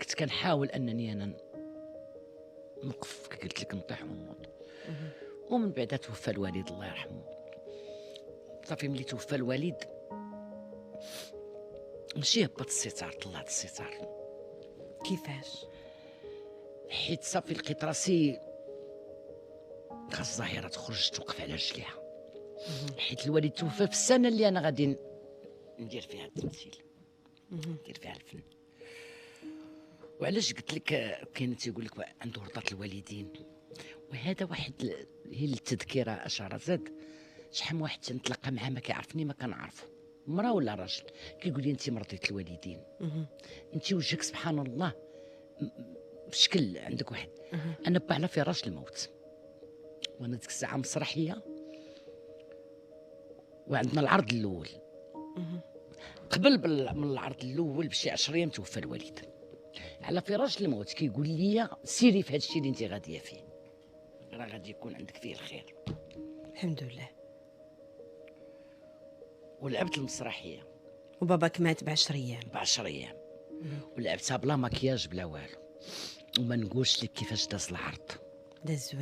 كنت كنحاول انني انا نوقف، كي قلت لك نطيح ونوض. ومن بعد توفى الوالد الله يرحمه. صافي ملي توفى الوالد ماشي هبط الستار، طلعت الستار، كيفاش؟ حيت صافي لقيت راسي خاص الظاهرة تخرج توقف على رجليها، حيت الوالد توفى في السنة اللي أنا غادي ندير فيها التمثيل، ندير فيها الفن. وعلاش قلت لك كاين تيقول لك عنده ورطة الوالدين، وهذا واحد هي التذكرة أشار زاد. شحال من واحد تنتلاقى معاه ما كيعرفني ما كنعرفو، مرا ولا راجل، كيقول لي انت مرضية الوالدين، انت وجهك سبحان الله بشكل عندك واحد. انا با على فراش الموت، وانا ديك الساعه مسرحيه وعندنا العرض الاول. قبل من العرض الاول بشي 10 ايام توفى الوالد على فراش الموت. كيقول لي سيري في هذا الشيء اللي انت غاديه فيه، راه غادي يكون عندك فيه الخير. الحمد لله. ولعبت المسرحيه وباباك مات ب10 ايام. ب10 ايام، ولعبتها بلا مكياج بلا والو، وما نقولش لك كيفاش داز العرض. داز زوين.